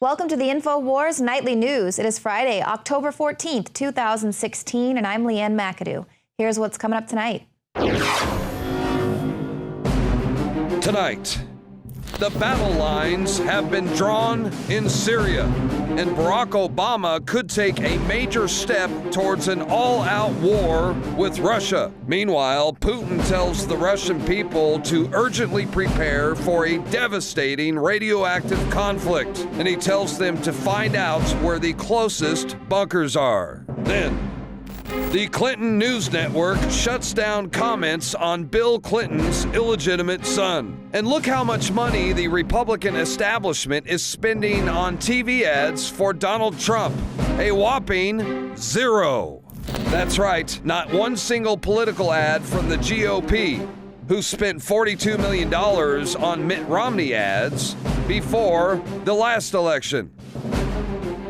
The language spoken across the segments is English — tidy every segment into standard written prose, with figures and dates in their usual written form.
Welcome to the InfoWars Nightly News. It is Friday, October 14th, 2016, and I'm Leanne McAdoo. Here's what's coming up tonight. Tonight, the battle lines have been drawn in Syria, and Barack Obama could take a major step towards an all-out war with Russia. Meanwhile, Putin tells the Russian people to urgently prepare for a devastating radioactive conflict, and he tells them to find out where the closest bunkers are. Then, the Clinton News Network shuts down comments on Bill Clinton's illegitimate son. And look how much money the Republican establishment is spending on TV ads for Donald Trump. A whopping zero. That's right, not one single political ad from the GOP, who spent $42 million on Mitt Romney ads before the last election.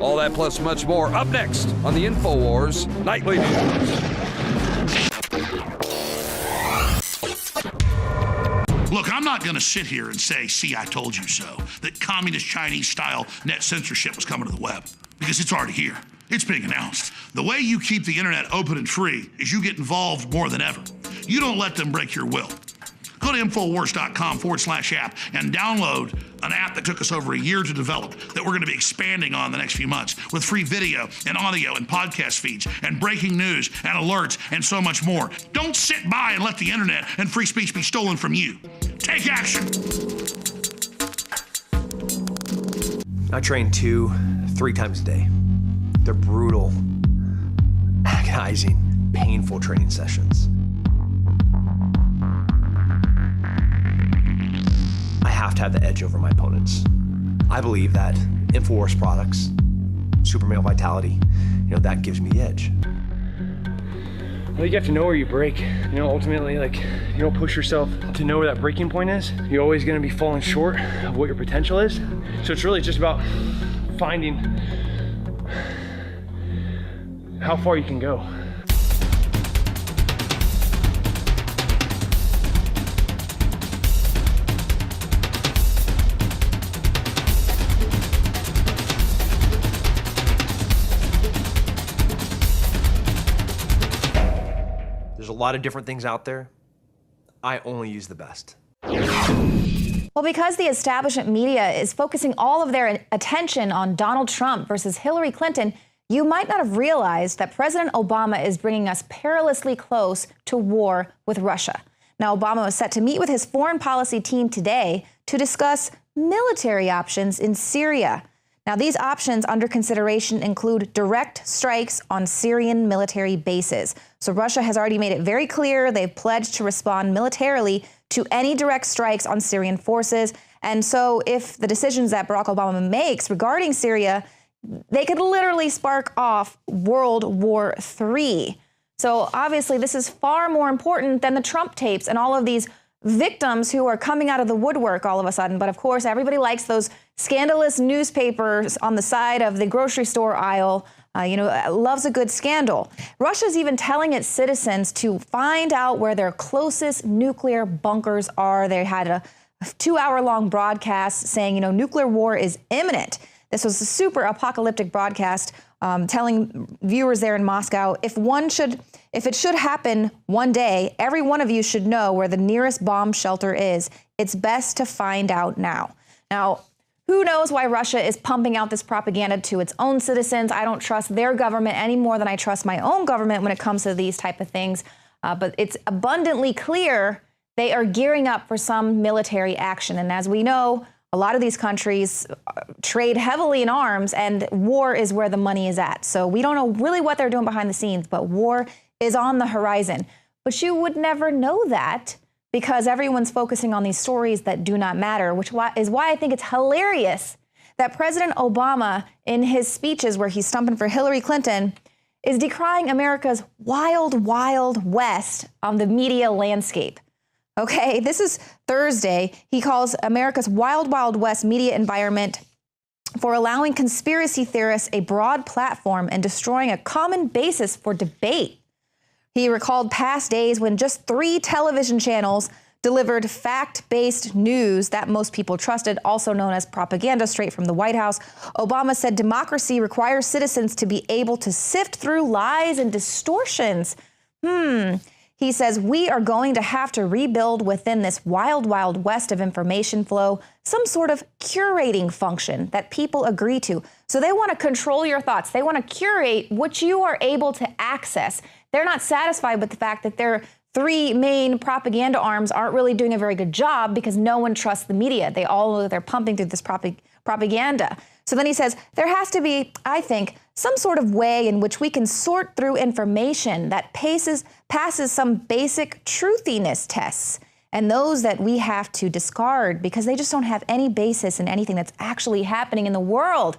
All that plus much more up next on the InfoWars Nightly News. Look, I'm not going to sit here and say, see, I told you so, that communist Chinese-style net censorship was coming to the web, because it's already here. It's being announced. The way you keep the internet open and free is you get involved more than ever. You don't let them break your will. Go to Infowars.com/app and download an app that took us over a year to develop that we're going to be expanding on the next few months with free video and audio and podcast feeds and breaking news and alerts and so much more. Don't sit by and let the internet and free speech be stolen from you. Take action. I train 2-3 times a day. They're brutal, agonizing, painful training sessions. I have to have the edge over my opponents. I believe that InfoWars products, Super Male Vitality, that gives me the edge. Well, you have to know where you break. Ultimately, you don't push yourself to know where that breaking point is. You're always gonna be falling short of what your potential is. So it's really just about finding how far you can go. There's a lot of different things out there. I only use the best. Well, because the establishment media is focusing all of their attention on Donald Trump versus Hillary Clinton, you might not have realized that President Obama is bringing us perilously close to war with Russia. Now, Obama was set to meet with his foreign policy team today to discuss military options in Syria. Now, these options under consideration include direct strikes on Syrian military bases. So Russia has already made it very clear they've pledged to respond militarily to any direct strikes on Syrian forces. And so if the decisions that Barack Obama makes regarding Syria, they could literally spark off World War III. So obviously this is far more important than the Trump tapes and all of these victims who are coming out of the woodwork all of a sudden. But of course, everybody likes those scandalous newspapers on the side of the grocery store aisle. Loves a good scandal. Russia's even telling its citizens to find out where their closest nuclear bunkers are. They had a 2-hour-long broadcast saying, nuclear war is imminent. This was a super apocalyptic broadcast telling viewers there in Moscow, if it should happen one day, every one of you should know where the nearest bomb shelter is. It's best to find out now. Now, who knows why Russia is pumping out this propaganda to its own citizens? I don't trust their government any more than I trust my own government when it comes to these type of things. But it's abundantly clear they are gearing up for some military action. And as we know, a lot of these countries trade heavily in arms, and war is where the money is at. So we don't know really what they're doing behind the scenes, but war is on the horizon. But you would never know that because everyone's focusing on these stories that do not matter, which is why I think it's hilarious that President Obama, in his speeches where he's stumping for Hillary Clinton, is decrying America's wild, wild west on the media landscape. Okay, this is Thursday. He calls America's wild, wild west media environment for allowing conspiracy theorists a broad platform and destroying a common basis for debate. He recalled past days when just 3 television channels delivered fact-based news that most people trusted, also known as propaganda, straight from the White House. Obama said democracy requires citizens to be able to sift through lies and distortions. He says we are going to have to rebuild within this wild, wild west of information flow some sort of curating function that people agree to. So they want to control your thoughts. They want to curate what you are able to access. They're not satisfied with the fact that their three main propaganda arms aren't really doing a very good job because no one trusts the media. They all know that they're pumping through this propaganda. So then he says there has to be, I think, some sort of way in which we can sort through information that passes some basic truthiness tests, and those that we have to discard because they just don't have any basis in anything that's actually happening in the world.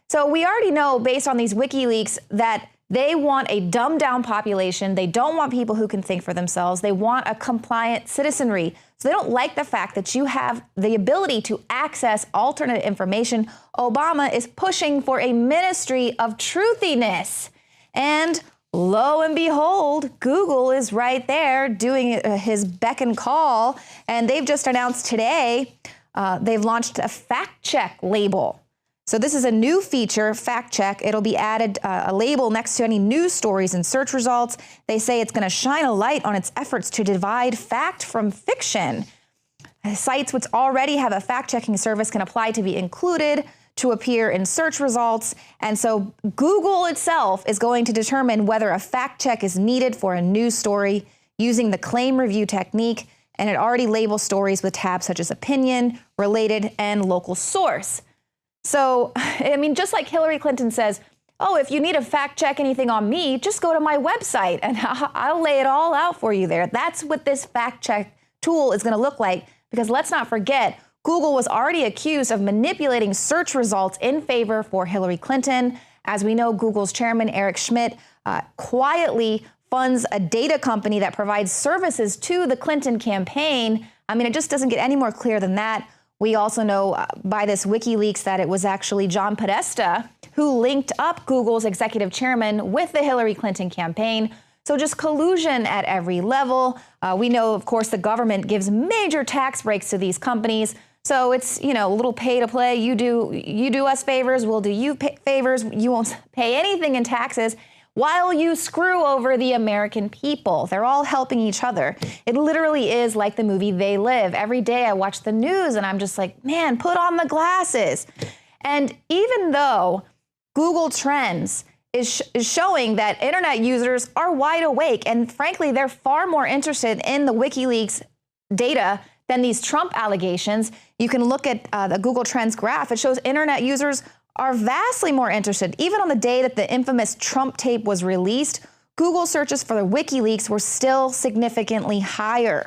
So we already know, based on these WikiLeaks, that they want a dumbed-down population. They don't want people who can think for themselves. They want a compliant citizenry. So they don't like the fact that you have the ability to access alternate information. Obama is pushing for a ministry of truthiness. And lo and behold, Google is right there doing his beck and call. And they've just announced today they've launched a fact check label. So this is a new feature, fact check. It'll be added a label next to any news stories and search results. They say it's going to shine a light on its efforts to divide fact from fiction. Sites which already have a fact-checking service can apply to be included to appear in search results. And so Google itself is going to determine whether a fact check is needed for a news story using the claim review technique. And it already labels stories with tabs such as opinion, related, and local source. So, I mean, just like Hillary Clinton says, oh, if you need to fact check anything on me, just go to my website and I'll lay it all out for you there. That's what this fact check tool is going to look like, because let's not forget, Google was already accused of manipulating search results in favor for Hillary Clinton. As we know, Google's chairman, Eric Schmidt, quietly funds a data company that provides services to the Clinton campaign. I mean, it just doesn't get any more clear than that. We also know by this WikiLeaks that it was actually John Podesta who linked up Google's executive chairman with the Hillary Clinton campaign. So just collusion at every level. We know, of course, the government gives major tax breaks to these companies. So it's, you know, a little pay to play. You do us favors, we'll do you favors. You won't pay anything in taxes while you screw over the American people. They're all helping each other. It literally is like the movie They Live. Every day I watch the news and I'm just like, man, put on the glasses. And even though Google Trends is showing that internet users are wide awake, and frankly, they're far more interested in the WikiLeaks data than these Trump allegations. You can look at the Google Trends graph. It shows internet users are vastly more interested. Even on the day that the infamous Trump tape was released, Google searches for the WikiLeaks were still significantly higher.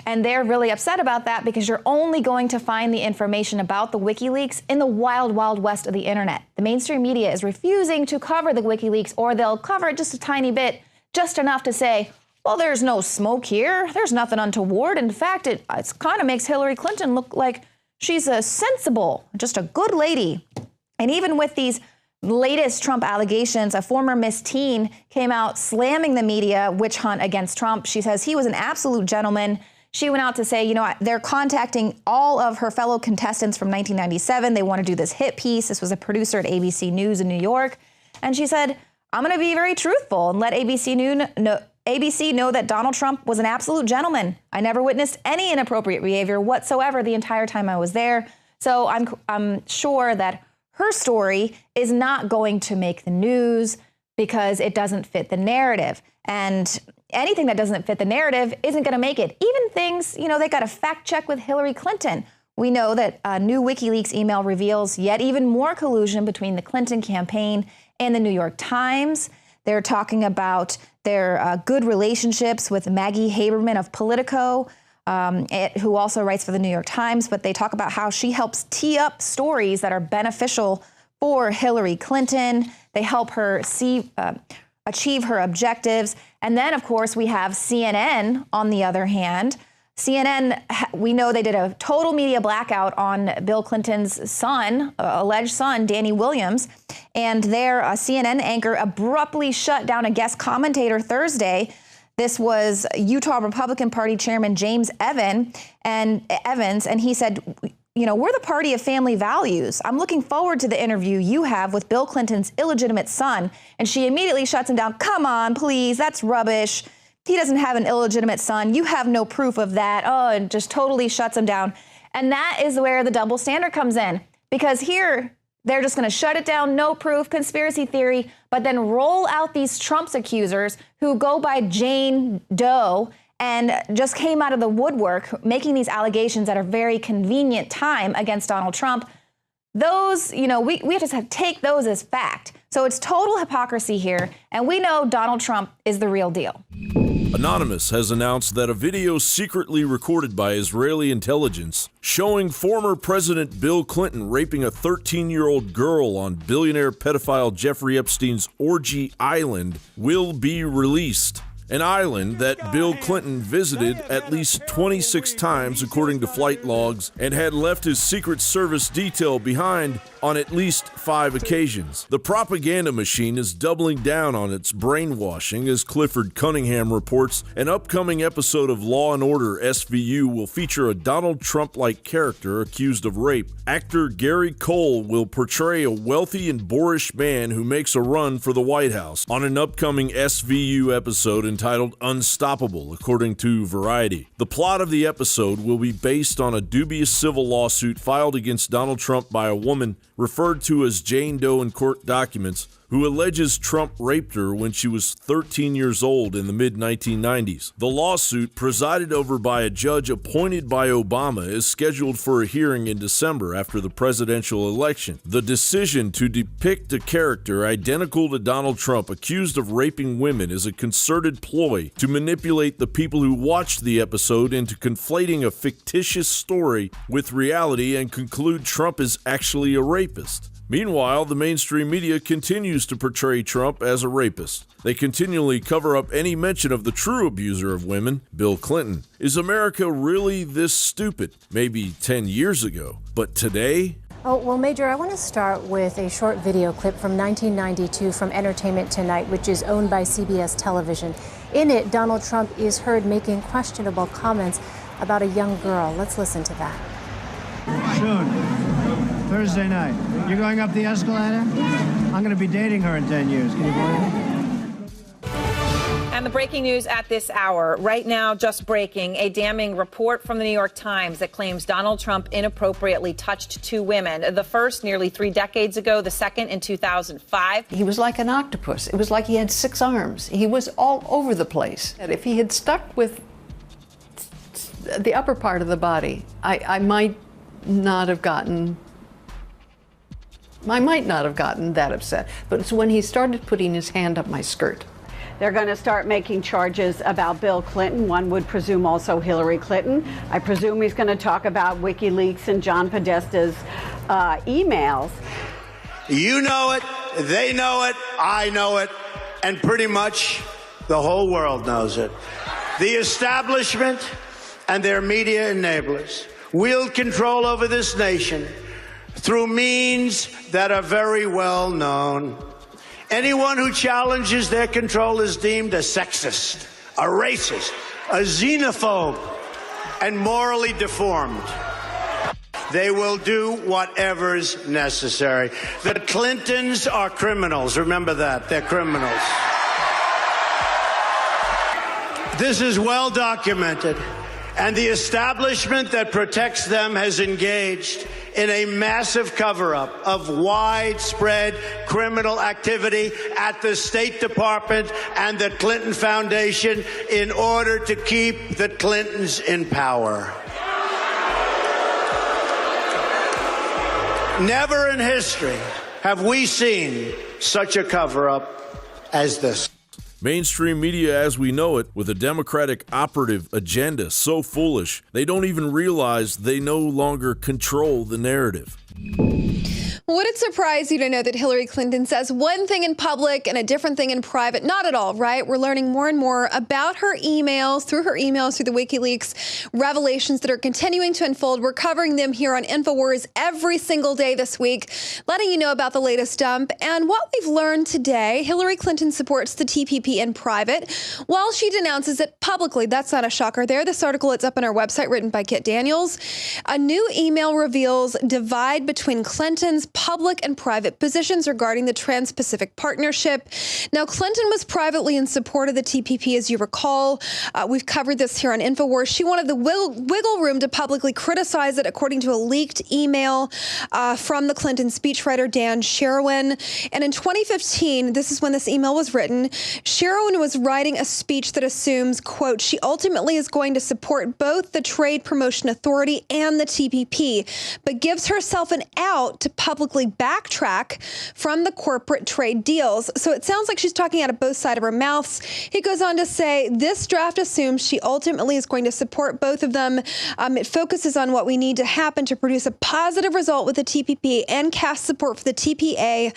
And they're really upset about that because you're only going to find the information about the WikiLeaks in the wild, wild west of the internet. The mainstream media is refusing to cover the WikiLeaks, or they'll cover it just a tiny bit, just enough to say, well, there's no smoke here. There's nothing untoward. In fact, it kind of makes Hillary Clinton look like she's a sensible, just a good lady. And even with these latest Trump allegations, a former Miss Teen came out slamming the media witch hunt against Trump. She says he was an absolute gentleman. She went out to say, you know, they're contacting all of her fellow contestants from 1997. They want to do this hit piece. This was a producer at ABC News in New York. And she said, I'm going to be very truthful and let ABC know that Donald Trump was an absolute gentleman. I never witnessed any inappropriate behavior whatsoever the entire time I was there. So I'm sure that her story is not going to make the news because it doesn't fit the narrative. And anything that doesn't fit the narrative isn't going to make it. Even things, you know, they got a fact check with Hillary Clinton. We know that a new WikiLeaks email reveals yet even more collusion between the Clinton campaign and the New York Times. They're talking about their good relationships with Maggie Haberman of Politico, who also writes for the New York Times. But they talk about how she helps tee up stories that are beneficial for Hillary Clinton. They help her achieve her objectives. And then, of course, we have CNN on the other hand. CNN, we know they did a total media blackout on Bill Clinton's son, alleged son, Danny Williams. And their CNN anchor abruptly shut down a guest commentator Thursday. This was Utah Republican Party Chairman James Evans, and he said, you know, we're the party of family values. I'm looking forward to the interview you have with Bill Clinton's illegitimate son. And she immediately shuts him down. Come on, please, that's rubbish. He doesn't have an illegitimate son. You have no proof of that. Oh, and just totally shuts him down. And that is where the double standard comes in. Because here, they're just going to shut it down, no proof, conspiracy theory, but then roll out these Trump's accusers who go by Jane Doe and just came out of the woodwork making these allegations at a very convenient time against Donald Trump. Those, you know, we have to take those as fact. So it's total hypocrisy here, and we know Donald Trump is the real deal. Anonymous has announced that a video secretly recorded by Israeli intelligence showing former President Bill Clinton raping a 13-year-old girl on billionaire pedophile Jeffrey Epstein's Orgy Island will be released. An island that Bill Clinton visited at least 26 times, according to flight logs, and had left his Secret Service detail behind on at least 5 occasions. The propaganda machine is doubling down on its brainwashing, as Clifford Cunningham reports. An upcoming episode of Law & Order SVU will feature a Donald Trump-like character accused of rape. Actor Gary Cole will portray a wealthy and boorish man who makes a run for the White House on an upcoming SVU episode entitled Unstoppable, according to Variety. The plot of the episode will be based on a dubious civil lawsuit filed against Donald Trump by a woman referred to as Jane Doe in court documents, who alleges Trump raped her when she was 13 years old in the mid-1990s. The lawsuit, presided over by a judge appointed by Obama, is scheduled for a hearing in December after the presidential election. The decision to depict a character identical to Donald Trump accused of raping women is a concerted ploy to manipulate the people who watched the episode into conflating a fictitious story with reality and conclude Trump is actually a rapist. Meanwhile, the mainstream media continues to portray Trump as a rapist. They continually cover up any mention of the true abuser of women, Bill Clinton. Is America really this stupid? Maybe 10 years ago. But today? Oh, well, Major, I want to start with a short video clip from 1992 from Entertainment Tonight, which is owned by CBS Television. In it, Donald Trump is heard making questionable comments about a young girl. Let's listen to that. Soon. Thursday night. You're going up the escalator? I'm going to be dating her in 10 years. Can you believe it? And the breaking news at this hour. Right now, just breaking, a damning report from the New York Times that claims Donald Trump inappropriately touched 2 women. The first nearly 3 decades ago, the second in 2005. He was like an octopus. It was like he had 6 arms. He was all over the place. And if he had stuck with the upper part of the body, I might not have gotten that upset. But it's when he started putting his hand up my skirt. They're going to start making charges about Bill Clinton. One would presume also Hillary Clinton. I presume he's going to talk about WikiLeaks and John Podesta's emails. You know it, they know it, I know it, and pretty much the whole world knows it. The establishment and their media enablers wield control over this nation through means that are very well known. Anyone who challenges their control is deemed a sexist, a racist, a xenophobe, and morally deformed. They will do whatever's necessary. The Clintons are criminals. Remember that. They're criminals. This is well documented, and the establishment that protects them has engaged in a massive cover-up of widespread criminal activity at the State Department and the Clinton Foundation in order to keep the Clintons in power. Never in history have we seen such a cover-up as this. Mainstream media as we know it, with a Democratic operative agenda so foolish, they don't even realize they no longer control the narrative. What it surprise you to know that Hillary Clinton says one thing in public and a different thing in private? Not at all, right? We're learning more and more about her emails, through the WikiLeaks revelations that are continuing to unfold. We're covering them here on InfoWars every single day this week, letting you know about the latest dump. And what we've learned today, Hillary Clinton supports the TPP in private while she denounces it publicly. That's not a shocker there. This article, it's up on our website, written by Kit Daniels. A new email reveals divide between Clinton's public and private positions regarding the Trans-Pacific Partnership. Now, Clinton was privately in support of the TPP, as you recall. We've covered this here on InfoWars. She wanted the wiggle room to publicly criticize it, according to a leaked email from the Clinton speechwriter Dan Sherwin. And in 2015, this is when this email was written, Sherwin was writing a speech that assumes, quote, she ultimately is going to support both the Trade Promotion Authority and the TPP, but gives herself an out to publicly backtrack from the corporate trade deals. So it sounds like she's talking out of both sides of her mouths. He goes on to say, this draft assumes she ultimately is going to support both of them. It focuses on what we need to happen to produce a positive result with the TPP and cast support for the TPA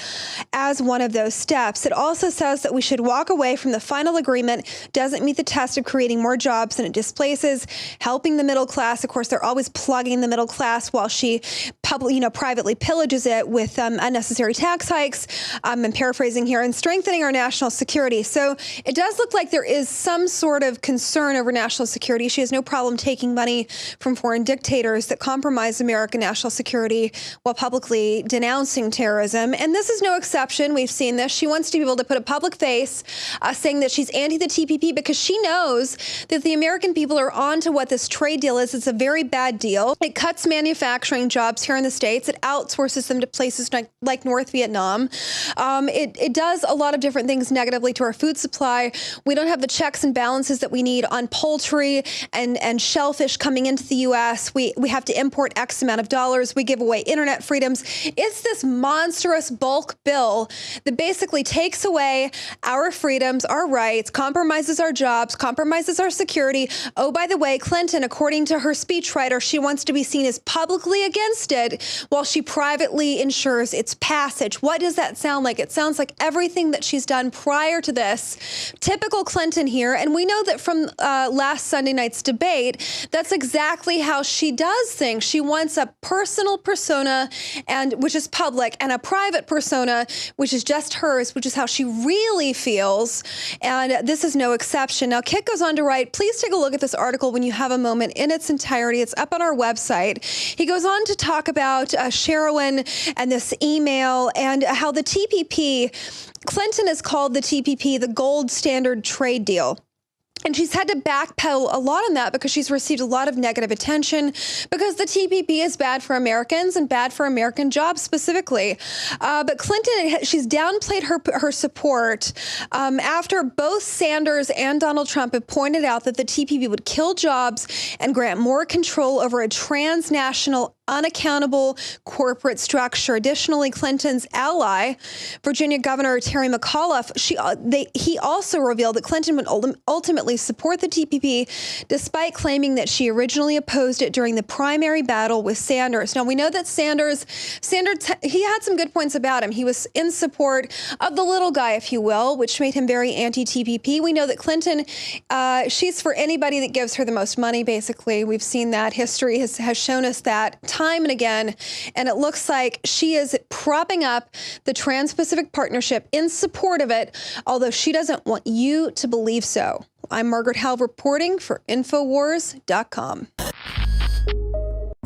as one of those steps. It also says that we should walk away from the final agreement, doesn't meet the test of creating more jobs than it displaces, helping the middle class. Of course, they're always plugging the middle class while she privately pillages it with unnecessary tax hikes. I'm paraphrasing here, and strengthening our national security. So it does look like there is some sort of concern over national security. She has no problem taking money from foreign dictators that compromise American national security while publicly denouncing terrorism. And this is no exception. We've seen this. She wants to be able to put a public face saying that she's anti the TPP because she knows that the American people are on to what this trade deal is. It's a very bad deal. It cuts manufacturing jobs here in the States. It outsources them to places like North Vietnam. It does a lot of different things negatively to our food supply. We don't have the checks and balances that we need on poultry and shellfish coming into the U.S. We have to import X amount of dollars. We give away internet freedoms. It's this monstrous bulk bill that basically takes away our freedoms, our rights, compromises our jobs, compromises our security. Oh, by the way, Clinton, according to her speechwriter, she wants to be seen as publicly against it while she privately ensures its passage. What does that sound like? It sounds like everything that she's done prior to this. Typical Clinton here. And we know that from last Sunday night's debate, that's exactly how she does things. She wants a personal persona, which is public, and a private persona, which is just hers, which is how she really feels. And this is no exception. Now, Kit goes on to write, please take a look at this article when you have a moment in its entirety. It's up on our website. He goes on to talk about Sherwin and this email and how the TPP, Clinton has called the TPP the gold standard trade deal. And she's had to backpedal a lot on that because she's received a lot of negative attention because the TPP is bad for Americans and bad for American jobs specifically. But Clinton, she's downplayed her support after both Sanders and Donald Trump have pointed out that the TPP would kill jobs and grant more control over a transnational, unaccountable corporate structure. Additionally, Clinton's ally, Virginia Governor Terry McAuliffe, he also revealed that Clinton would ultimately support the TPP, despite claiming that she originally opposed it during the primary battle with Sanders. Now, we know that Sanders, he had some good points about him. He was in support of the little guy, if you will, which made him very anti-TPP. We know that Clinton, she's for anybody that gives her the most money, basically. We've seen that. History has shown us that time and again. And it looks like she is propping up the Trans-Pacific Partnership in support of it, although she doesn't want you to believe so. I'm Margaret Howell reporting for Infowars.com.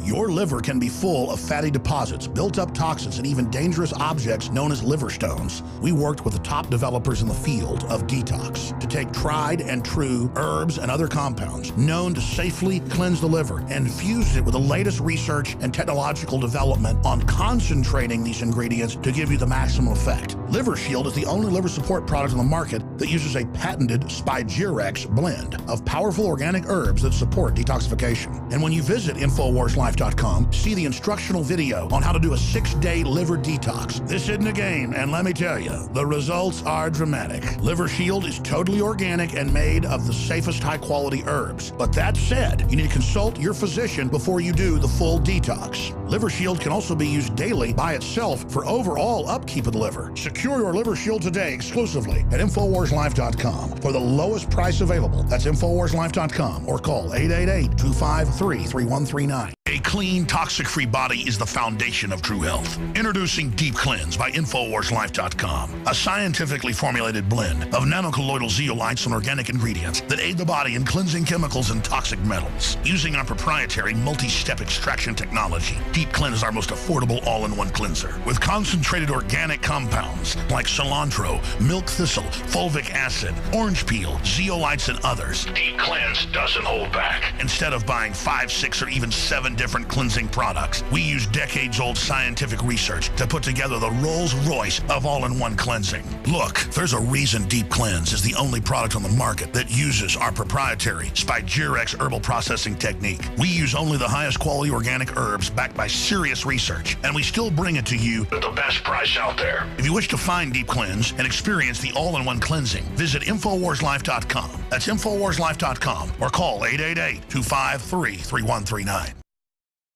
Your liver can be full of fatty deposits, built-up toxins, and even dangerous objects known as liver stones. We worked with the top developers in the field of detox to take tried and true herbs and other compounds known to safely cleanse the liver and fuse it with the latest research and technological development on concentrating these ingredients to give you the maximum effect. Liver Shield is the only liver support product on the market that uses a patented Spigirex blend of powerful organic herbs that support detoxification. And when you visit InfoWarsLife.com, InfoWarsLife.com, see the instructional video on how to do a 6-day liver detox. This isn't a game, and let me tell you, the results are dramatic. Liver Shield is totally organic and made of the safest high-quality herbs. But that said, you need to consult your physician before you do the full detox. Liver Shield can also be used daily by itself for overall upkeep of the liver. Secure your Liver Shield today exclusively at InfoWarsLife.com for the lowest price available. That's InfoWarsLife.com or call 888-253-3139. A clean, toxic-free body is the foundation of true health. Introducing Deep Cleanse by InfoWarsLife.com, a scientifically formulated blend of nanocolloidal zeolites and organic ingredients that aid the body in cleansing chemicals and toxic metals. Using our proprietary multi-step extraction technology, Deep Cleanse is our most affordable all-in-one cleanser. With concentrated organic compounds like cilantro, milk thistle, fulvic acid, orange peel, zeolites, and others, Deep Cleanse doesn't hold back. Instead of buying 5, 6, or even 7 different cleansing products, we use decades-old scientific research to put together the Rolls-Royce of all-in-one cleansing. Look, there's a reason Deep Cleanse is the only product on the market that uses our proprietary Spigyrex herbal processing technique. We use only the highest quality organic herbs backed by serious research, and we still bring it to you at the best price out there. If you wish to find Deep Cleanse and experience the all-in-one cleansing, visit InfoWarsLife.com. That's InfoWarsLife.com or call 888-253-3139.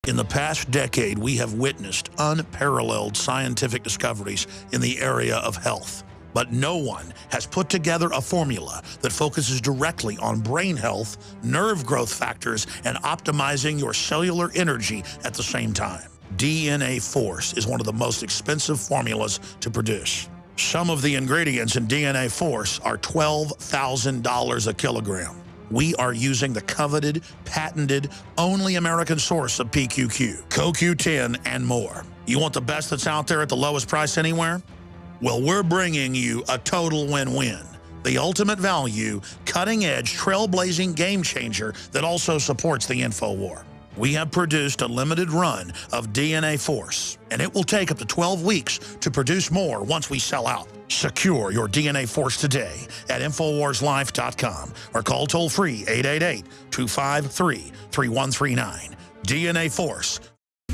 In the past decade, we have witnessed unparalleled scientific discoveries in the area of health. But no one has put together a formula that focuses directly on brain health, nerve growth factors, and optimizing your cellular energy at the same time. DNA Force is one of the most expensive formulas to produce. Some of the ingredients in DNA Force are $12,000 a kilogram. We are using the coveted, patented, only American source of PQQ, CoQ10, and more. You want the best that's out there at the lowest price anywhere? Well, we're bringing you a total win-win. The ultimate value, cutting-edge, trailblazing game changer that also supports the InfoWar. We have produced a limited run of DNA Force, and it will take up to 12 weeks to produce more once we sell out. Secure your DNA Force today at InfoWarsLife.com or call toll-free 888-253-3139. DNA Force,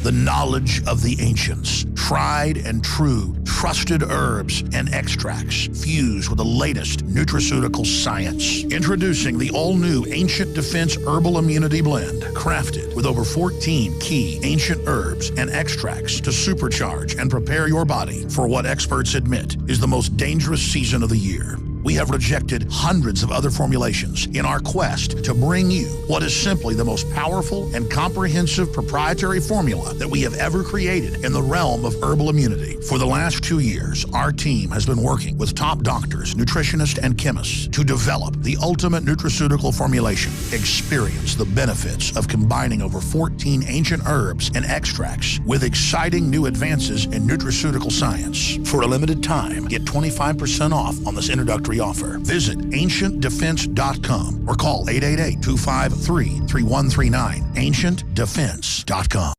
the knowledge of the ancients, tried and true, trusted herbs and extracts fused with the latest nutraceutical science. Introducing the all-new Ancient Defense Herbal Immunity Blend, crafted with over 14 key ancient herbs and extracts to supercharge and prepare your body for what experts admit is the most dangerous season of the year. We have rejected hundreds of other formulations in our quest to bring you what is simply the most powerful and comprehensive proprietary formula that we have ever created in the realm of herbal immunity. For the last 2 years, our team has been working with top doctors, nutritionists, and chemists to develop the ultimate nutraceutical formulation. Experience the benefits of combining over 14 ancient herbs and extracts with exciting new advances in nutraceutical science. For a limited time, get 25% off on this introductory offer. Visit AncientDefense.com or call 888-253-3139. AncientDefense.com.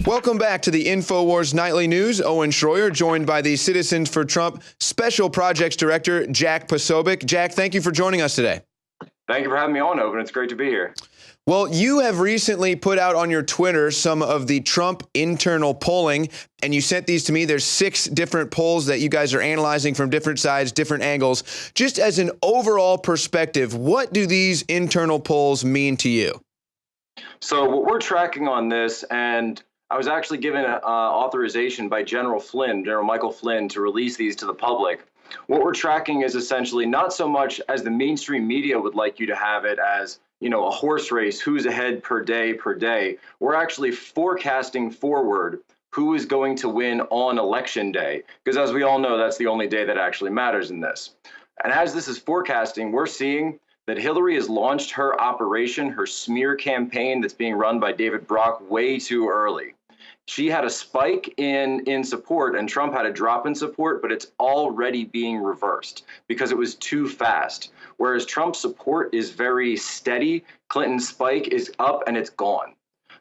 Welcome back to the InfoWars Nightly News. Owen Schroyer, joined by the Citizens for Trump Special Projects Director, Jack Posobiec. Jack, thank you for joining us today. Thank you for having me on, Owen. It's great to be here. Well, you have recently put out on your Twitter some of the Trump internal polling, and you sent these to me. There's 6 different polls that you guys are analyzing from different sides, different angles. Just as an overall perspective, what do these internal polls mean to you? So what we're tracking on this, and I was actually given authorization by General Michael Flynn, to release these to the public. What we're tracking is essentially not so much as the mainstream media would like you to have it as, you know, a horse race, who's ahead per day. We're actually forecasting forward who is going to win on election day, because as we all know, that's the only day that actually matters in this. And as this is forecasting, we're seeing that Hillary has launched her operation, her smear campaign that's being run by David Brock, way too early. She had a spike in support and Trump had a drop in support, but it's already being reversed because it was too fast. Whereas Trump's support is very steady, Clinton's spike is up and it's gone.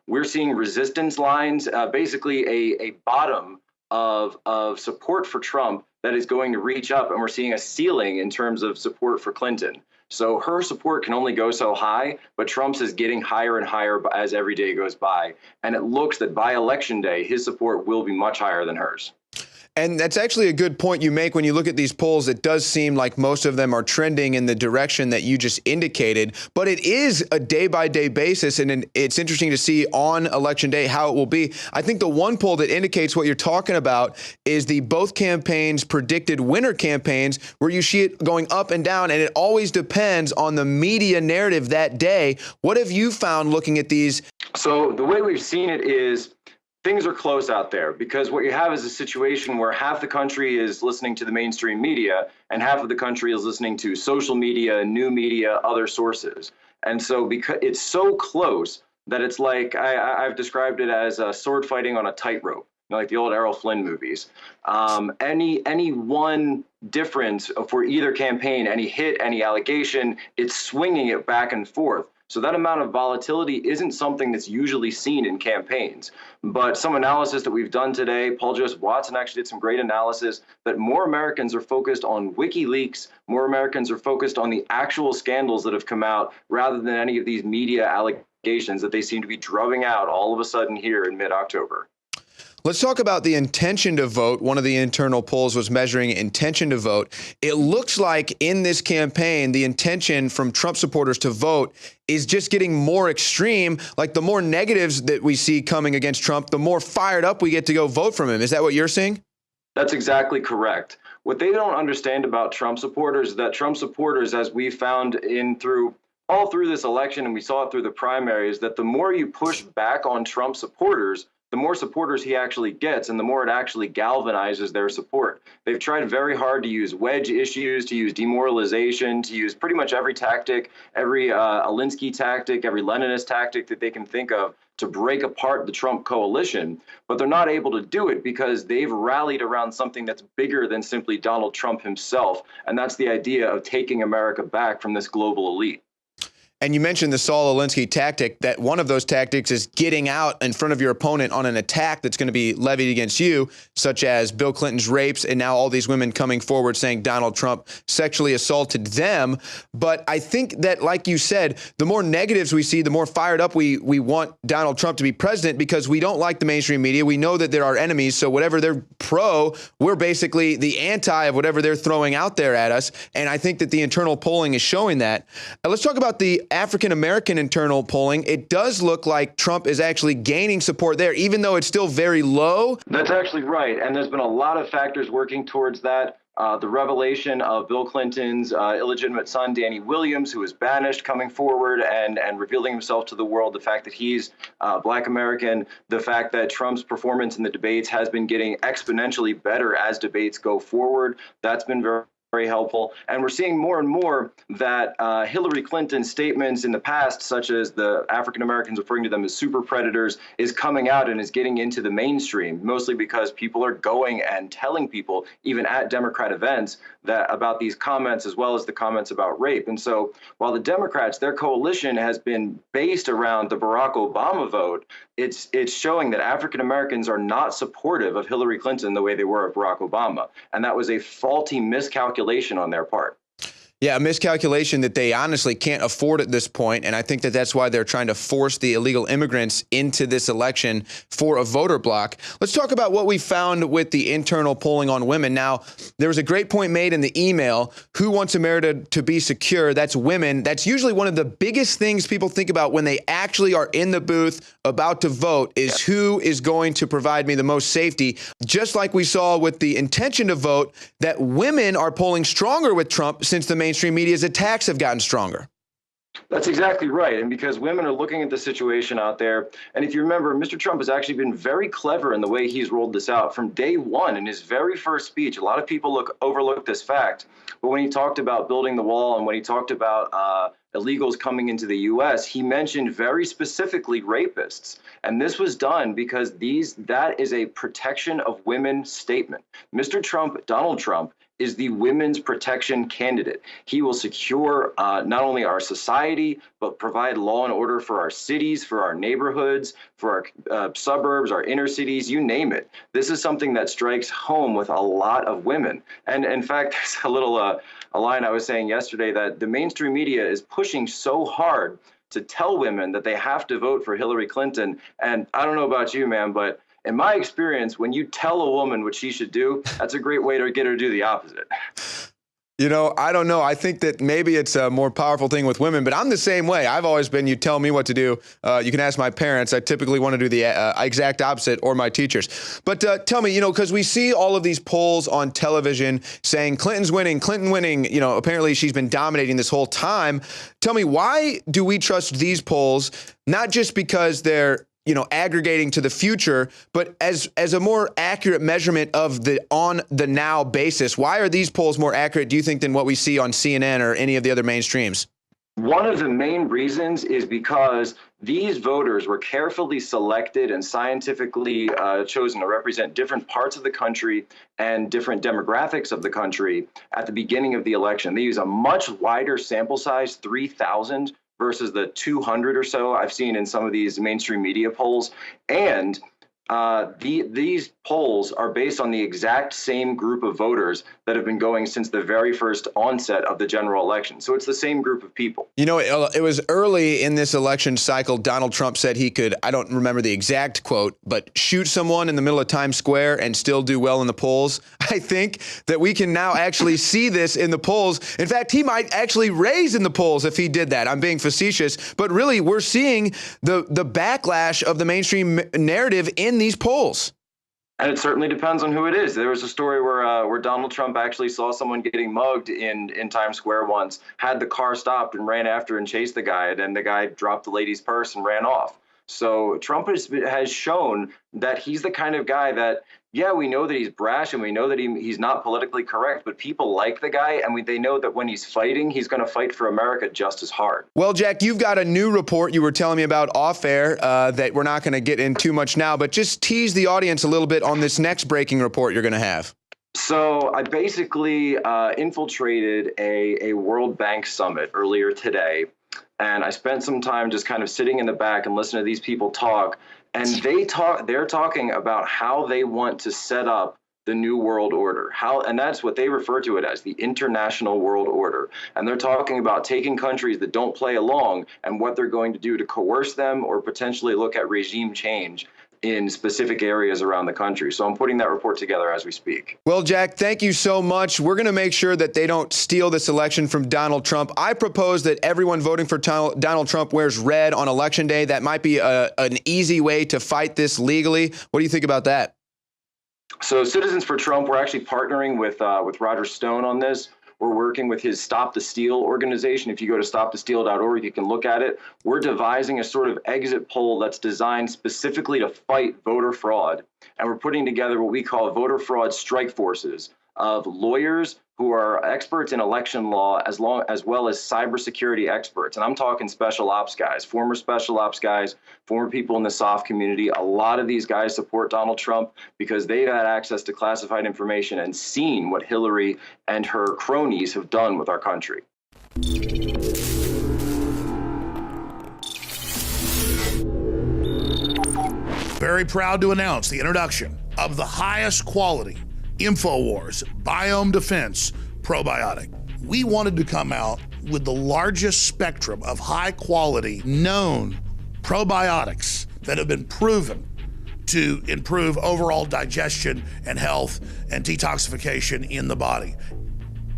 We're seeing resistance lines, basically a bottom of support for Trump that is going to reach up, and we're seeing a ceiling in terms of support for Clinton. So her support can only go so high, but Trump's is getting higher and higher as every day goes by. And it looks that by election day, his support will be much higher than hers. And that's actually a good point you make when you look at these polls. It does seem like most of them are trending in the direction that you just indicated, but it is a day-by-day basis, and it's interesting to see on Election Day how it will be. I think the one poll that indicates what you're talking about is the both campaigns predicted winner campaigns, where you see it going up and down, and it always depends on the media narrative that day. What have you found looking at these? So the way we've seen it is things are close out there, because what you have is a situation where half the country is listening to the mainstream media and half of the country is listening to social media, new media, other sources. And so because it's so close that it's like I've described it as sword fighting on a tightrope, like the old Errol Flynn movies. Any one difference for either campaign, any hit, any allegation, it's swinging it back and forth. So that amount of volatility isn't something that's usually seen in campaigns. But some analysis that we've done today, Paul Joseph Watson actually did some great analysis, that more Americans are focused on WikiLeaks, more Americans are focused on the actual scandals that have come out, rather than any of these media allegations that they seem to be drubbing out all of a sudden here in mid-October. Let's talk about the intention to vote. One of the internal polls was measuring intention to vote. It looks like in this campaign, the intention from Trump supporters to vote is just getting more extreme. Like the more negatives that we see coming against Trump, the more fired up we get to go vote for him. Is that what you're seeing? That's exactly correct. What they don't understand about Trump supporters is that Trump supporters, as we found all through this election, and we saw it through the primaries, that the more you push back on Trump supporters, the more supporters he actually gets, and the more it actually galvanizes their support. They've tried very hard to use wedge issues, to use demoralization, to use pretty much every tactic, every Alinsky tactic, every Leninist tactic that they can think of to break apart the Trump coalition. But they're not able to do it because they've rallied around something that's bigger than simply Donald Trump himself, and that's the idea of taking America back from this global elite. And you mentioned the Saul Alinsky tactic, that one of those tactics is getting out in front of your opponent on an attack that's going to be levied against you, such as Bill Clinton's rapes, and now all these women coming forward saying Donald Trump sexually assaulted them. But I think that, like you said, the more negatives we see, the more fired up we want Donald Trump to be president, because we don't like the mainstream media. We know that there are enemies. So whatever they're pro, we're basically the anti of whatever they're throwing out there at us. And I think that the internal polling is showing that. Let's talk about the African-American internal polling. It does look like Trump is actually gaining support there, even though it's still very low. That's actually right. And there's been a lot of factors working towards that. The revelation of Bill Clinton's illegitimate son, Danny Williams, who was banished, coming forward and revealing himself to the world, the fact that he's Black American, the fact that Trump's performance in the debates has been getting exponentially better as debates go forward. That's been very helpful. And we're seeing more and more that Hillary Clinton's statements in the past, such as the African Americans referring to them as super predators, is coming out and is getting into the mainstream, mostly because people are going and telling people, even at Democrat events, that about these comments, as well as the comments about rape. And so while the Democrats, their coalition has been based around the Barack Obama vote, it's showing that African Americans are not supportive of Hillary Clinton the way they were of Barack Obama. And that was a faulty miscalculation on their part. Yeah, a miscalculation that they honestly can't afford at this point. And I think that that's why they're trying to force the illegal immigrants into this election for a voter block. Let's talk about what we found with the internal polling on women. Now, there was a great point made in the email. Who wants America to be secure? That's women. That's usually one of the biggest things people think about when they actually are in the booth about to vote, is who is going to provide me the most safety. Just like we saw with the intention to vote, that women are polling stronger with Trump since the mainstream media's attacks have gotten stronger. That's exactly right. And because women are looking at the situation out there, and if you remember, Mr. Trump has actually been very clever in the way he's rolled this out from day one. In his very first speech, a lot of people overlook this fact. But when he talked about building the wall and when he talked about illegals coming into the U.S., he mentioned very specifically rapists. And this was done because that is a protection of women statement. Mr. Trump, Donald Trump, is the women's protection candidate. He will secure not only our society, but provide law and order for our cities, for our neighborhoods, for our suburbs, our inner cities, you name it. This is something that strikes home with a lot of women. And in fact, there's a little a line I was saying yesterday that the mainstream media is pushing so hard to tell women that they have to vote for Hillary Clinton. And I don't know about you, man, but in my experience, when you tell a woman what she should do, that's a great way to get her to do the opposite. You know, I don't know. I think that maybe it's a more powerful thing with women, but I'm the same way. I've always been, you tell me what to do. You can ask my parents. I typically want to do the exact opposite, or my teachers. But tell me, you know, because we see all of these polls on television saying Clinton's winning, Clinton winning. You know, apparently she's been dominating this whole time. Tell me, why do we trust these polls? Not just because they're, you know, aggregating to the future, but as a more accurate measurement of the on the now basis. Why are these polls more accurate, do you think, than what we see on CNN or any of the other mainstreams? One of the main reasons is because these voters were carefully selected and scientifically chosen to represent different parts of the country and different demographics of the country at the beginning of the election. They use a much wider sample size, 3,000, versus the 200 or so I've seen in some of these mainstream media polls. And these polls are based on the exact same group of voters that have been going since the very first onset of the general election. So it's the same group of people. You know, it was early in this election cycle. Donald Trump said he could, I don't remember the exact quote, but shoot someone in the middle of Times Square and still do well in the polls. I think that we can now actually see this in the polls. In fact, he might actually raise in the polls if he did that. I'm being facetious, but really we're seeing the backlash of the mainstream narrative in these polls. And it certainly depends on who it is. There was a story where Donald Trump actually saw someone getting mugged in Times Square once, had the car stopped and ran after and chased the guy, and then the guy dropped the lady's purse and ran off. So Trump has shown that he's the kind of guy that, yeah, we know that he's brash and we know that he's not politically correct, but people like the guy, and they know that when he's fighting, he's going to fight for America just as hard. Well, Jack, you've got a new report you were telling me about off air that we're not going to get in too much now, but just tease the audience a little bit on this next breaking report you're going to have. So I basically infiltrated a World Bank summit earlier today, and I spent some time just kind of sitting in the back and listening to these people talk. And they're talking about how they want to set up the new world order, and that's what they refer to it as, the international world order. And they're talking about taking countries that don't play along and what they're going to do to coerce them or potentially look at regime change in specific areas around the country. So I'm putting that report together as we speak. Well, Jack, thank you so much. We're going to make sure that they don't steal this election from Donald Trump. I propose that everyone voting for Donald Trump wears red on Election Day. That might be an easy way to fight this legally. What do you think about that? So Citizens for Trump, we're actually partnering with Roger Stone on this. We're working with his Stop the Steal organization. If you go to stopthesteal.org, you can look at it. We're devising a sort of exit poll that's designed specifically to fight voter fraud. And we're putting together what we call voter fraud strike forces of lawyers who are experts in election law as well as cybersecurity experts. And I'm talking special ops guys, former special ops guys, former people in the SOF community. A lot of these guys support Donald Trump because they've had access to classified information and seen what Hillary and her cronies have done with our country. Very proud to announce the introduction of the highest quality InfoWars Biome Defense Probiotic. We wanted to come out with the largest spectrum of high quality known probiotics that have been proven to improve overall digestion and health and detoxification in the body.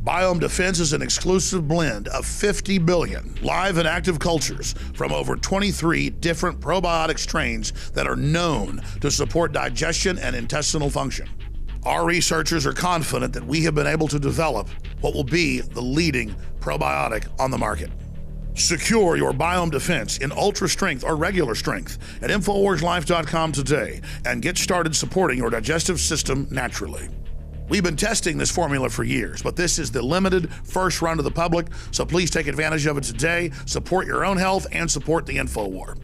Biome Defense is an exclusive blend of 50 billion live and active cultures from over 23 different probiotic strains that are known to support digestion and intestinal function. Our researchers are confident that we have been able to develop what will be the leading probiotic on the market. Secure your Biome Defense in ultra strength or regular strength at InfoWarsLife.com today and get started supporting your digestive system naturally. We've been testing this formula for years, but this is the limited first run to the public, so please take advantage of it today. Support your own health and support the InfoWar.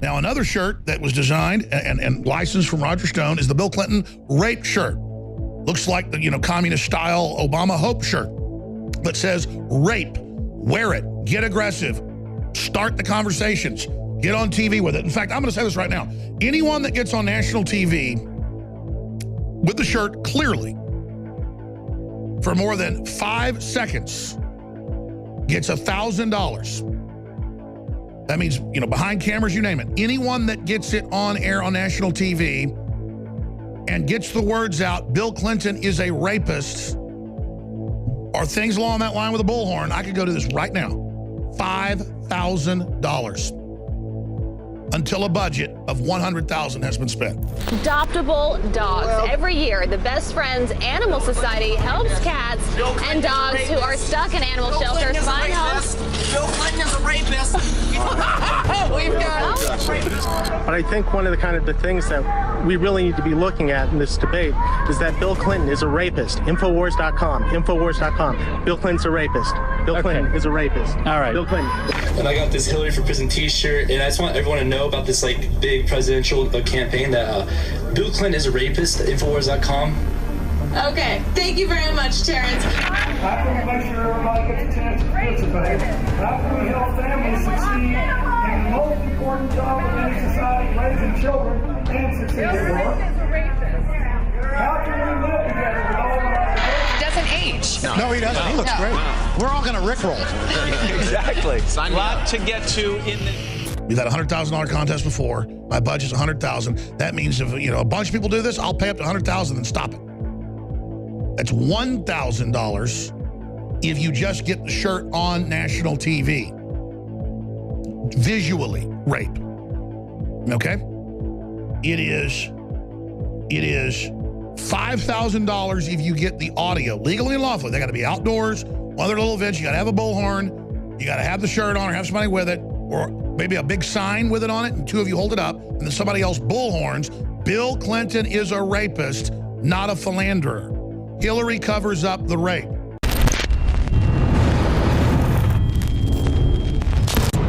Now, another shirt that was designed and licensed from Roger Stone is the Bill Clinton rape shirt. Looks like the, communist-style Obama Hope shirt, but says rape. Wear it. Get aggressive. Start the conversations. Get on TV with it. In fact, I'm going to say this right now. Anyone that gets on national TV with the shirt clearly for more than 5 seconds gets $1,000. That means, behind cameras, you name it. Anyone that gets it on air on national TV and gets the words out, Bill Clinton is a rapist, or things along that line with a bullhorn, I could go to this right now. $5,000 until a budget of $100,000 has been spent. Adoptable dogs. Every year, the Best Friends Animal Society helps cats and dogs who are stuck in animal shelters find homes. Bill Clinton is a rapist. We've got. But I think one of the things that we really need to be looking at in this debate is that Bill Clinton is a rapist. Infowars.com. Bill Clinton's a rapist. Bill Clinton is a rapist. All right. Bill Clinton. And I got this Hillary for Prison t-shirt, and I just want everyone to know about this big presidential campaign that Bill Clinton is a rapist. Infowars.com. Okay, thank you very much, Terrence. How can we make sure everybody gets a chance to participate? How can we help families succeed in the most important job in any society, raising children and succeed at work? How can we live together with all of our Doesn't age. No, he doesn't. He looks great. We're all going to rickroll. Exactly. A lot to get to in the... We've had a $100,000 contest before. My budget's $100,000. That means if a bunch of people do this, I'll pay up to $100,000 and stop it. That's $1,000 if you just get the shirt on national TV. Visually rape. Okay? It is $5,000 if you get the audio, legally and lawfully. They got to be outdoors, other little events. You got to have a bullhorn. You got to have the shirt on or have somebody with it, or maybe a big sign with it on it, and two of you hold it up, and then somebody else bullhorns. Bill Clinton is a rapist, not a philanderer. Hillary covers up the rape.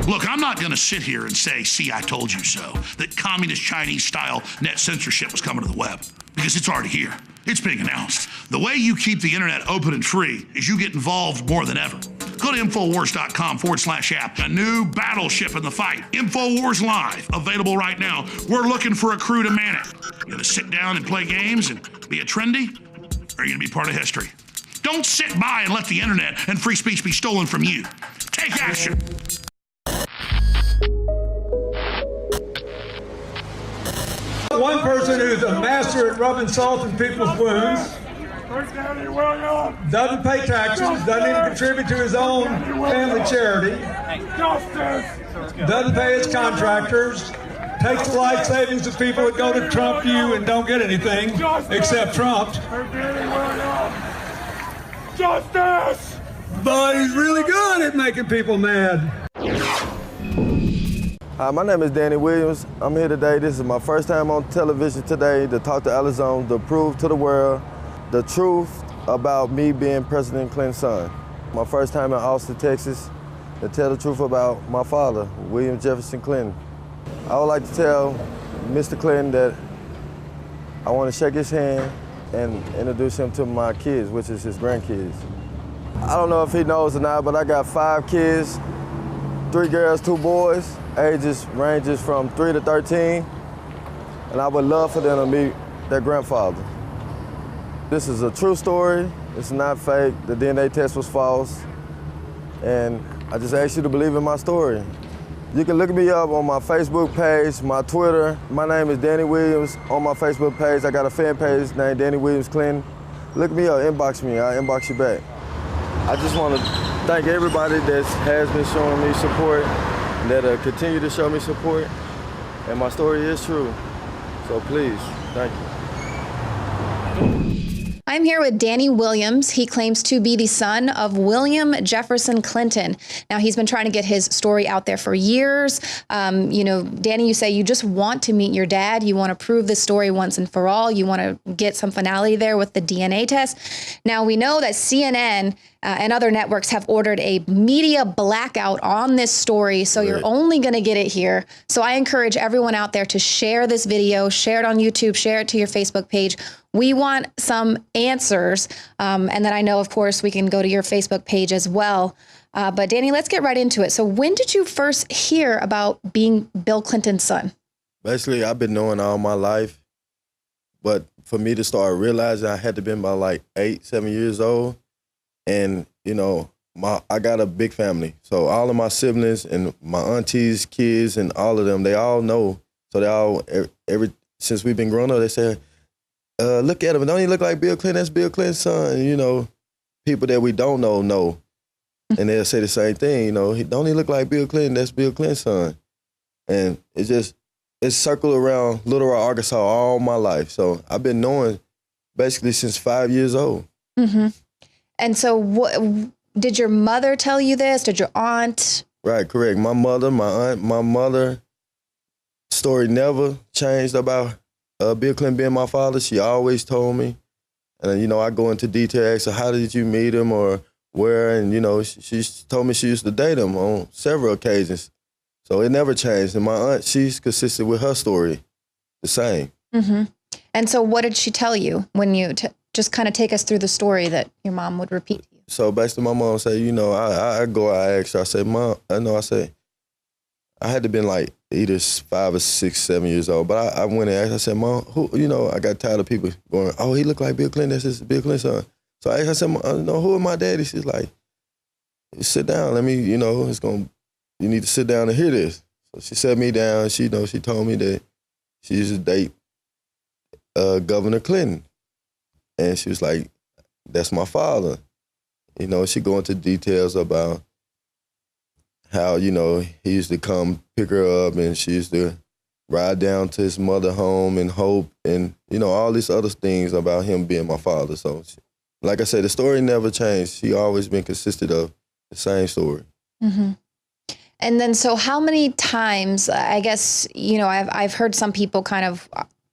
Look, I'm not going to sit here and say, see, I told you so, that communist Chinese-style net censorship was coming to the web, because it's already here. It's being announced. The way you keep the internet open and free is you get involved more than ever. Go to Infowars.com/app. A new battleship in the fight. Infowars Live, available right now. We're looking for a crew to man it. You going to sit down and play games and be a trendy? Or are you going to be part of history? Don't sit by and let the internet and free speech be stolen from you. Take action. One person who's a master at rubbing salt in people's wounds, doesn't pay taxes, doesn't even contribute to his own family charity, doesn't pay his contractors, takes the life savings of people that go to Trump you and don't get anything except Trump. Justice! But he's really good at making people mad. Hi, my name is Danny Williams. I'm here today. This is my first time on television today to talk to Alizon, to prove to the world the truth about me being President Clinton's son. My first time in Austin, Texas, to tell the truth about my father, William Jefferson Clinton. I would like to tell Mr. Clinton that I want to shake his hand and introduce him to my kids, which is his grandkids. I don't know if he knows or not, but I got 5 kids, 3 girls, 2 boys. Ages ranges from 3 to 13, and I would love for them to meet their grandfather. This is a true story. It's not fake. The DNA test was false, and I just ask you to believe in my story. You can look me up on my Facebook page, my Twitter. My name is Danny Williams. On my Facebook page, I got a fan page named Danny Williams Clinton. Look me up, inbox me, I'll inbox you back. I just want to thank everybody that has been showing me support, that continue to show me support, and my story is true. So please, thank you. I I'm here with Danny Williams. He claims to be the son of William Jefferson Clinton. Now, he's been trying to get his story out there for years. You know, Danny, you say you just want to meet your dad. You want to prove this story once and for all. You want to get some finality there with the DNA test. Now, we know that CNN and other networks have ordered a media blackout on this story, so you're only going to get it here. So I encourage everyone out there to share this video, share it on YouTube, share it to your Facebook page. We want some answers. And then I know, of course, we can go to your Facebook page as well. But Danny, let's get right into it. So when did you first hear about being Bill Clinton's son? Basically, I've been knowing all my life. But for me to start realizing, I had to be about like 8, 7 years old. And, you know, I got a big family. So all of my siblings and my aunties, kids, and all of them, they all know. So they all, since we've been growing up, they say, look at him. Don't he look like Bill Clinton? That's Bill Clinton's son. You know, people that we don't know. And they'll say the same thing, you know, don't he look like Bill Clinton? That's Bill Clinton's son. And it's circled around Little Rock, Arkansas all my life. So I've been knowing basically since 5 years old. Mm-hmm. And so what, did your mother tell you this? Did your aunt? Right, correct. My mother, my aunt, my mother, story never changed about Bill Clinton being my father. She always told me. And, you know, I go into detail, ask her, how did you meet him or where? And, you know, she told me she used to date him on several occasions. So it never changed. And my aunt, she's consistent with her story, the same. Mm-hmm. And so what did she tell you when you just kind of take us through the story that your mom would repeat to you? So basically my mom said, you know, I go, I ask her, I say, Mom, I had to been like either 5 or 6, 7 years old. But I went and asked, I said, Mom, who, you know, I got tired of people going, oh, he look like Bill Clinton, that's his Bill Clinton's son. So I asked her, I said, no, who are my daddy? She's like, sit down, let me, you know, you need to sit down and hear this. So she sat me down, she told me that she used to date Governor Clinton. And she was like, that's my father. You know, she go into details about how, you know, he used to come pick her up and she used to ride down to his mother home and Hope and, you know, all these other things about him being my father. So, like I said, the story never changed. She always been consistent of the same story. Mm-hmm. And then, so how many times, I guess, you know, I've heard some people kind of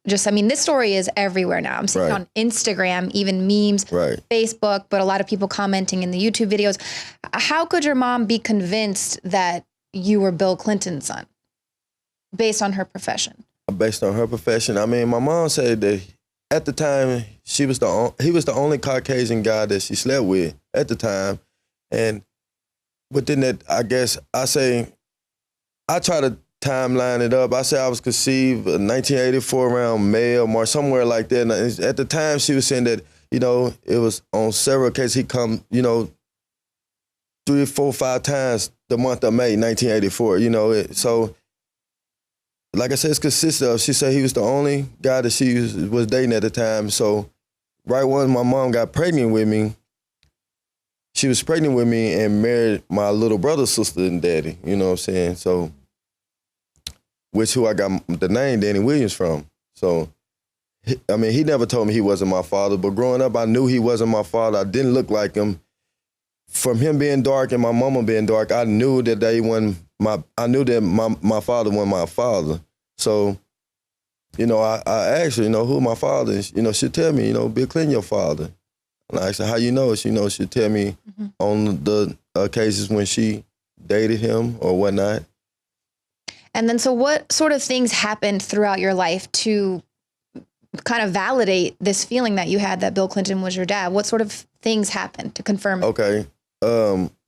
just, I mean, this story is everywhere now. I'm seeing on Instagram, even memes, Facebook, but a lot of people commenting in the YouTube videos. How could your mom be convinced that you were Bill Clinton's son based on her profession? Based on her profession, I mean, my mom said that at the time, he was the only Caucasian guy that she slept with at the time. And within that, I guess, I try to timeline it up. I say I was conceived in 1984 around May or March, somewhere like that. And at the time, she was saying that, you know, it was on several occasions. He come, you know, 3, 4, 5 times the month of May, 1984, you know. So, like I said, it's consistent of, she said he was the only guy that she was dating at the time. So, right when my mom got pregnant with me, she was pregnant with me and married my little brother's sister and daddy, you know what I'm saying? So, who I got the name Danny Williams from. So, I mean, he never told me he wasn't my father, but growing up, I knew he wasn't my father. I didn't look like him. From him being dark and my mama being dark, I knew that my father wasn't my father. So, you know, I asked her, you know, who my father is. You know, she'd tell me, you know, Bill Clinton, your father. And I asked her, how you know? She, you know, she'd tell me on the occasions when she dated him or whatnot. And then, so what sort of things happened throughout your life to kind of validate this feeling that you had that Bill Clinton was your dad? What sort of things happened to confirm it? Okay.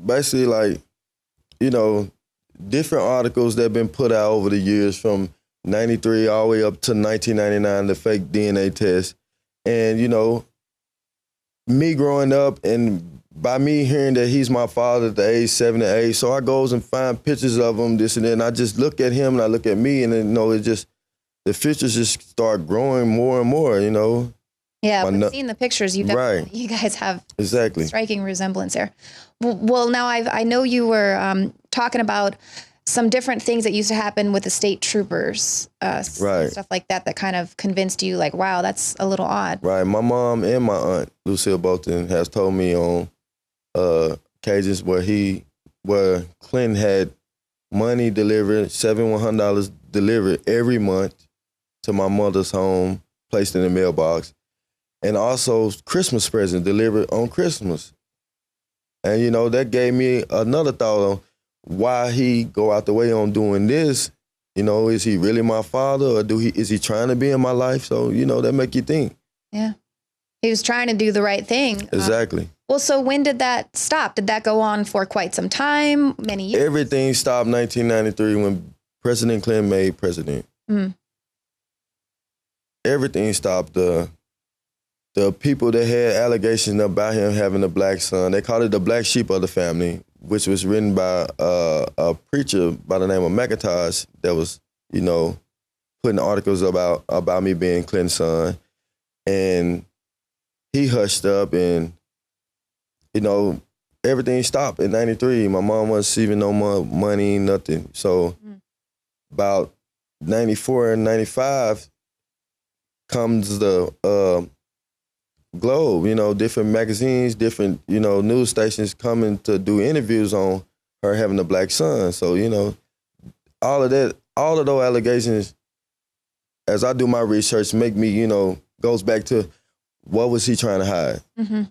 Basically, like, you know, different articles that have been put out over the years from 93 all the way up to 1999, the fake DNA test. And, you know, me growing up and by me hearing that he's my father at the age 7 or 8, so I goes and find pictures of him, this and that, and I just look at him and I look at me, and then, you know, the pictures just start growing more and more, you know. Yeah, but seeing the pictures, you guys have striking resemblance there. Well, now I know you were talking about some different things that used to happen with the state troopers, stuff like that kind of convinced you, like, wow, that's a little odd. Right. My mom and my aunt, Lucille Bolton, has told me on occasions where Clinton had money delivered, $700 delivered every month to my mother's home, placed in the mailbox, and also Christmas presents delivered on Christmas. And, you know, that gave me another thought on why he go out the way on doing this. You know, is he really my father, or is he trying to be in my life? So, you know, that make you think. Yeah. He was trying to do the right thing. Exactly. Well, so when did that stop? Did that go on for quite some time, many years? Everything stopped in 1993 when President Clinton made president. Mm. Everything stopped. The people that had allegations about him having a black son, they called it the black sheep of the family, which was written by a preacher by the name of McIntosh that was, you know, putting articles about me being Clinton's son. And he hushed up and, you know, everything stopped in 93. My mom wasn't receiving no more money, nothing. So about 94 and 95 comes the Globe, you know, different magazines, different, you know, news stations coming to do interviews on her having a black son. So, you know, all of those allegations, as I do my research, make me, you know, goes back to what was he trying to hide? Mm-hmm.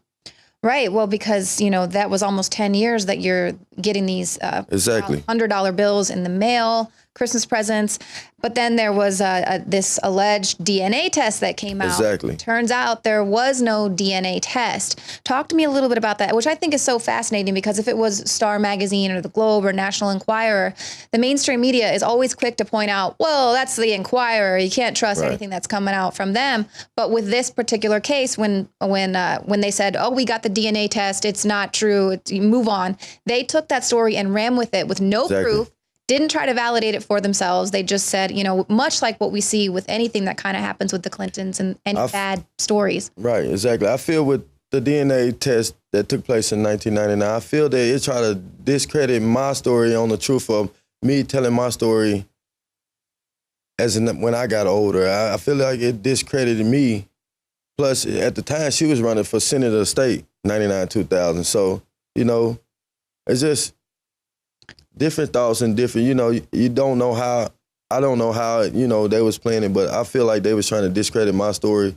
Right. Well, because, you know, that was almost 10 years that you're getting these exactly $100 bills in the mail, Christmas presents. But then there was this alleged DNA test that came out. Exactly. Turns out there was no DNA test. Talk to me a little bit about that, which I think is so fascinating, because if it was Star Magazine or the Globe or National Enquirer, the mainstream media is always quick to point out, well, that's the Enquirer. You can't trust anything that's coming out from them. But with this particular case, when they said, oh, we got the DNA test, it's not true, you move on, they took that story and ran with it with no proof. Didn't try to validate it for themselves. They just said, you know, much like what we see with anything that kind of happens with the Clintons and any bad stories. Right, exactly. I feel with the DNA test that took place in 1999, I feel that it tried to discredit my story on the truth of me telling my story when I got older. I feel like it discredited me. Plus, at the time, she was running for Senate of the state, 99, 2000. So, you know, it's just different thoughts and different, you know, you don't know how, I don't know how, you know, they was planning, but I feel like they was trying to discredit my story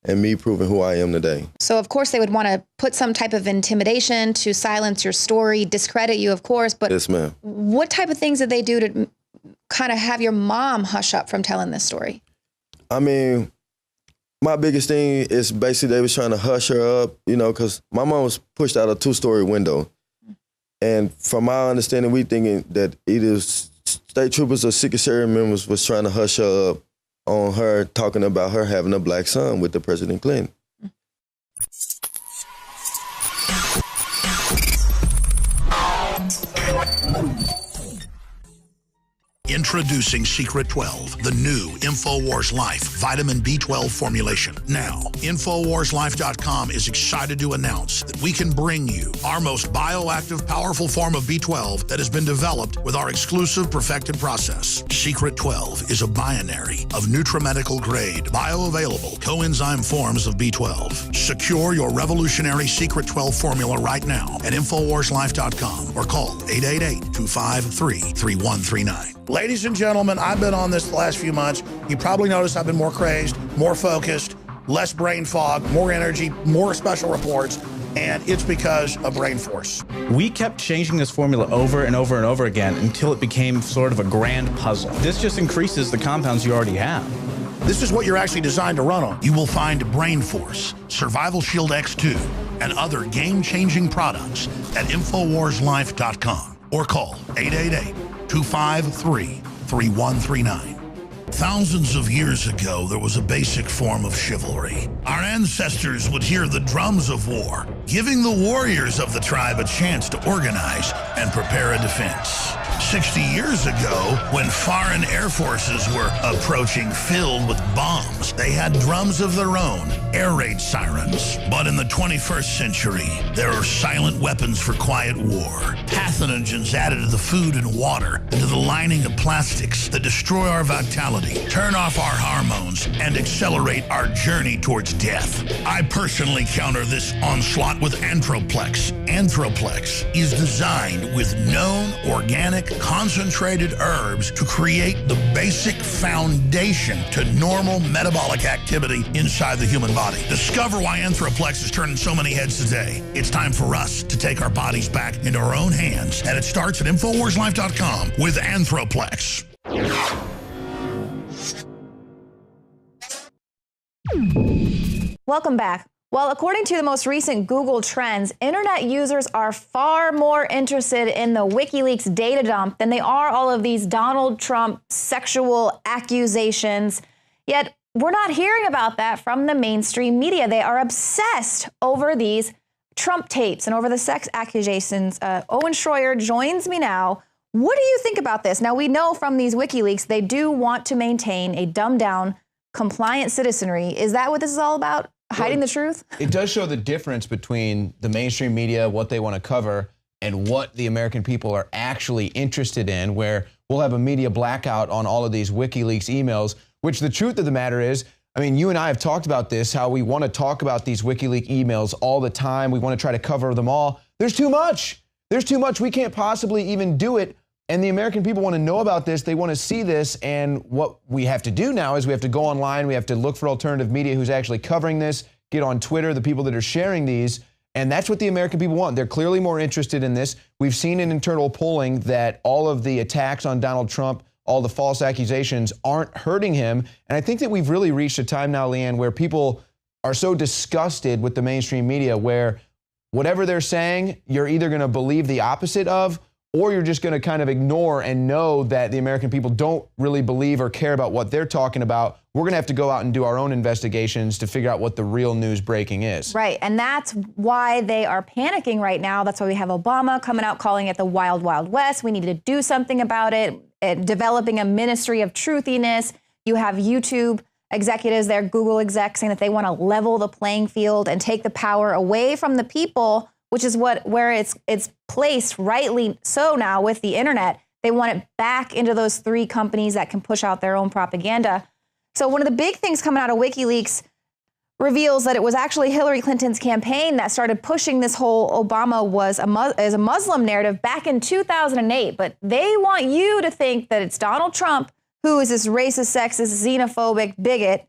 and me proving who I am today. So, of course, they would want to put some type of intimidation to silence your story, discredit you, of course, but yes, ma'am. What type of things did they do to kind of have your mom hush up from telling this story? I mean, my biggest thing is basically they was trying to hush her up, you know, because my mom was pushed out a 2-story window. And from my understanding, we thinking that either state troopers or Secret Service members was trying to hush her up on her talking about her having a black son with the President Clinton. Introducing Secret 12, the new InfoWars Life vitamin B12 formulation. Now, InfoWarsLife.com is excited to announce that we can bring you our most bioactive, powerful form of B12 that has been developed with our exclusive perfected process. Secret 12 is a binary of NutriMedical grade, bioavailable coenzyme forms of B12. Secure your revolutionary Secret 12 formula right now at InfoWarsLife.com or call 888-253-3139. Ladies and gentlemen, I've been on this the last few months. You probably noticed I've been more crazed, more focused, less brain fog, more energy, more special reports, and it's because of Brain Force. We kept changing this formula over and over and over again until it became sort of a grand puzzle. This just increases the compounds you already have. This is what you're actually designed to run on. You will find Brain Force, Survival Shield X2, and other game-changing products at InfoWarsLife.com or call 888-253-3139. Thousands of years ago, there was a basic form of chivalry. Our ancestors would hear the drums of war, giving the warriors of the tribe a chance to organize and prepare a defense. 60 years ago, when foreign air forces were approaching filled with bombs, they had drums of their own, air raid sirens. But in the 21st century, there are silent weapons for quiet war. Pathogens added to the food and water, and to the lining of plastics that destroy our vitality, turn off our hormones, and accelerate our journey towards death. I personally counter this onslaught with Anthroplex. Anthroplex is designed with known organic concentrated herbs to create the basic foundation to normal metabolic activity inside the human body. Discover why Anthroplex is turning so many heads today. It's time for us to take our bodies back into our own hands, and it starts at InfoWarsLife.com with Anthroplex. Welcome back. Well, according to the most recent Google Trends, internet users are far more interested in the WikiLeaks data dump than they are all of these Donald Trump sexual accusations. Yet, we're not hearing about that from the mainstream media. They are obsessed over these Trump tapes and over the sex accusations. Owen Schroyer joins me now. What do you think about this? Now, we know from these WikiLeaks, they do want to maintain a dumbed-down, compliant citizenry. Is that what this is all about? Hiding the truth? It does show the difference between the mainstream media, what they want to cover, and what the American people are actually interested in, where we'll have a media blackout on all of these WikiLeaks emails, which the truth of the matter is, I mean, you and I have talked about this, how we want to talk about these WikiLeaks emails all the time. We want to try to cover them all. There's too much. There's too much. We can't possibly even do it. And the American people want to know about this. They want to see this. And what we have to do now is we have to go online. We have to look for alternative media who's actually covering this, get on Twitter, the people that are sharing these. And that's what the American people want. They're clearly more interested in this. We've seen in internal polling that all of the attacks on Donald Trump, all the false accusations aren't hurting him. And I think that we've really reached a time now, Leanne, where people are so disgusted with the mainstream media, where whatever they're saying, you're either going to believe the opposite of, or you're just going to kind of ignore and know that the American people don't really believe or care about what they're talking about. We're going to have to go out and do our own investigations to figure out what the real news breaking is. Right. And that's why they are panicking right now. That's why we have Obama coming out calling it the Wild, Wild West. We need to do something about it, developing a ministry of truthiness. You have YouTube executives there, Google execs, saying that they want to level the playing field and take the power away from the people, which is where it's placed rightly so now with the internet. They want it back into those three companies that can push out their own propaganda. So one of the big things coming out of WikiLeaks reveals that it was actually Hillary Clinton's campaign that started pushing this whole Obama was as a Muslim narrative back in 2008. But they want you to think that it's Donald Trump who is this racist, sexist, xenophobic bigot.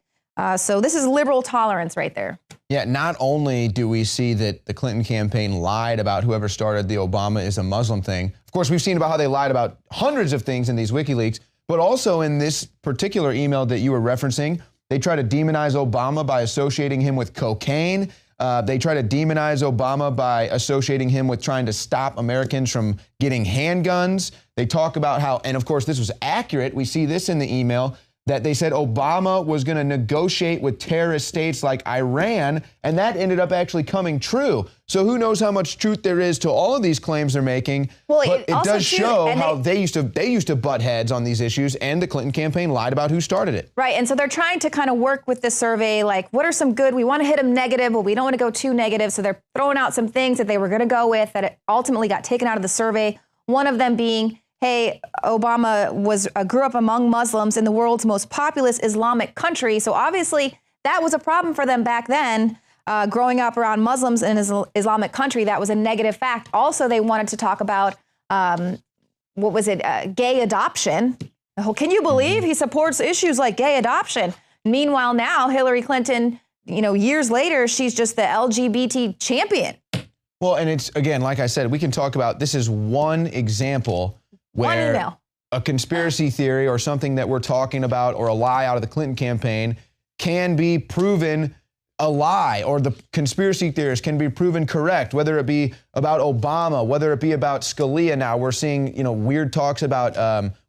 So this is liberal tolerance right there. Yeah, not only do we see that the Clinton campaign lied about whoever started the Obama is a Muslim thing. Of course, we've seen about how they lied about hundreds of things in these WikiLeaks, but also in this particular email that you were referencing, they try to demonize Obama by associating him with cocaine. They try to demonize Obama by associating him with trying to stop Americans from getting handguns. They talk about how, and of course this was accurate, we see this in the email, that they said Obama was going to negotiate with terrorist states like Iran, and that ended up actually coming true. So who knows how much truth there is to all of these claims they're making. Well, but it does show how they used to butt heads on these issues, and the Clinton campaign lied about who started it. Right, and so they're trying to kind of work with this survey, like what are some good, we want to hit them negative, but we don't want to go too negative. So they're throwing out some things that they were going to go with that ultimately got taken out of the survey. One of them being, hey, Obama grew up among Muslims in the world's most populous Islamic country. So obviously that was a problem for them back then, growing up around Muslims in an Islamic country. That was a negative fact. Also, they wanted to talk about, gay adoption. Can you believe he supports issues like gay adoption? Meanwhile, now Hillary Clinton, years later, she's just the LGBT champion. Well, and it's, again, like I said, we can talk about, this is one example where a conspiracy theory or something that we're talking about or a lie out of the Clinton campaign can be proven a lie, or the conspiracy theorists can be proven correct, whether it be about Obama, whether it be about Scalia. Now we're seeing, weird talks about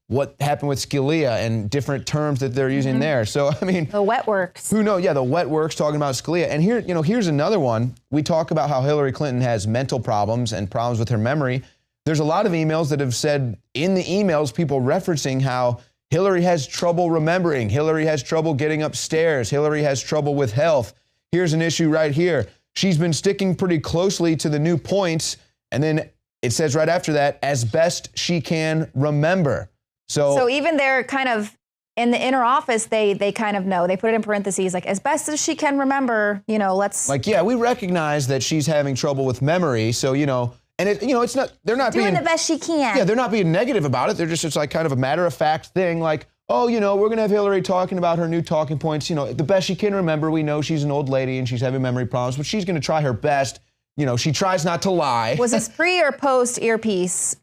what happened with Scalia and different terms that they're using there. So, I mean, the wet works. Who knows? Yeah, the wet works talking about Scalia. And here, here's another one. We talk about how Hillary Clinton has mental problems and problems with her memory. there's a lot of emails that have said in the emails, people referencing how Hillary has trouble remembering. Hillary has trouble getting upstairs. Hillary has trouble with health. Here's an issue right here. She's been sticking pretty closely to the new points. And then it says right after that, as best she can remember. So even they're kind of in the inner office, they kind of know. They put it in parentheses, like, as best as she can remember, you know, let's. Like, yeah, we recognize that she's having trouble with memory. So, you know, and it, you know, it's not, they're not doing being the best she can. Yeah, they're not being negative about it. They're just, it's like kind of a matter of fact thing. Like, oh, you know, we're going to have Hillary talking about her new talking points. You know, the best she can remember. We know she's an old lady and she's having memory problems, but she's going to try her best. You know, she tries not to lie. Was this pre or post earpiece?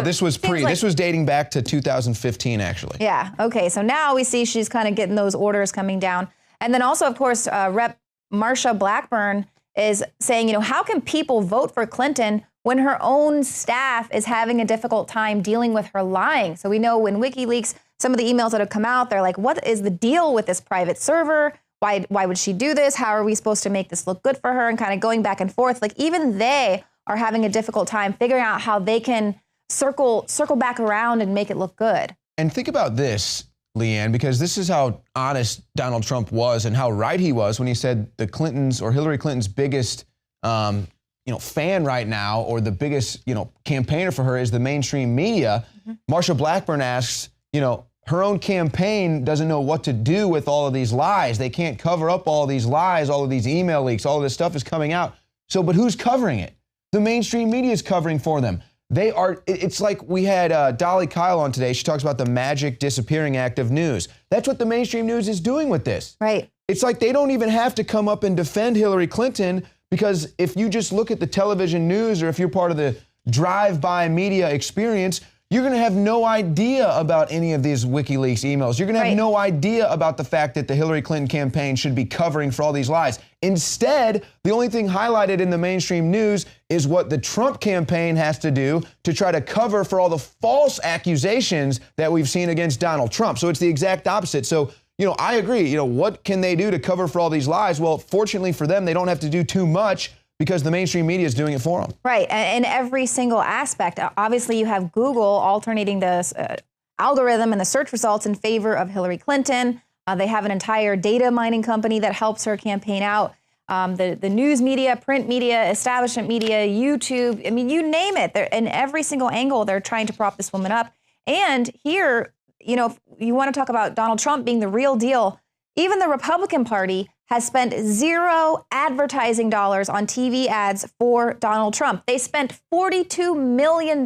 This was pre. This was dating back to 2015, actually. Yeah. Okay. So now we see she's kind of getting those orders coming down. And then also, of course, Rep. Marsha Blackburn is saying, you know, how can people vote for Clinton when her own staff is having a difficult time dealing with her lying? So we know when WikiLeaks, some of the emails that have come out, they're like, what is the deal with this private server? Why would she do this? How are we supposed to make this look good for her? And kind of going back and forth. Like, even they are having a difficult time figuring out how they can circle back around and make it look good. And think about this, Leanne, because this is how honest Donald Trump was and how right he was when he said the Clintons or Hillary Clinton's biggest fan right now, or the biggest, campaigner for her is the mainstream media. Mm-hmm. Marsha Blackburn asks, her own campaign doesn't know what to do with all of these lies. They can't cover up all of these lies, all of these email leaks, all of this stuff is coming out. So, but who's covering it? The mainstream media is covering for them. They are, it's like we had Dolly Kyle on today. She talks about the magic disappearing act of news. That's what the mainstream news is doing with this. Right. It's like they don't even have to come up and defend Hillary Clinton, because if you just look at the television news, or if you're part of the drive-by media experience, you're going to have no idea about any of these WikiLeaks emails. You're going to have no idea about the fact that the Hillary Clinton campaign should be covering for all these lies. Instead, the only thing highlighted in the mainstream news is what the Trump campaign has to do to try to cover for all the false accusations that we've seen against Donald Trump. So it's the exact opposite. So, I agree. What can they do to cover for all these lies? Well, fortunately for them, they don't have to do too much, because the mainstream media is doing it for them. Right, and in every single aspect. Obviously, you have Google alternating the algorithm and the search results in favor of Hillary Clinton. They have an entire data mining company that helps her campaign out. The news media, print media, establishment media, YouTube, I mean, you name it. They're, in every single angle, they're trying to prop this woman up. And here, if you want to talk about Donald Trump being the real deal, even the Republican Party has spent $0 advertising dollars on TV ads for Donald Trump. They spent $42 million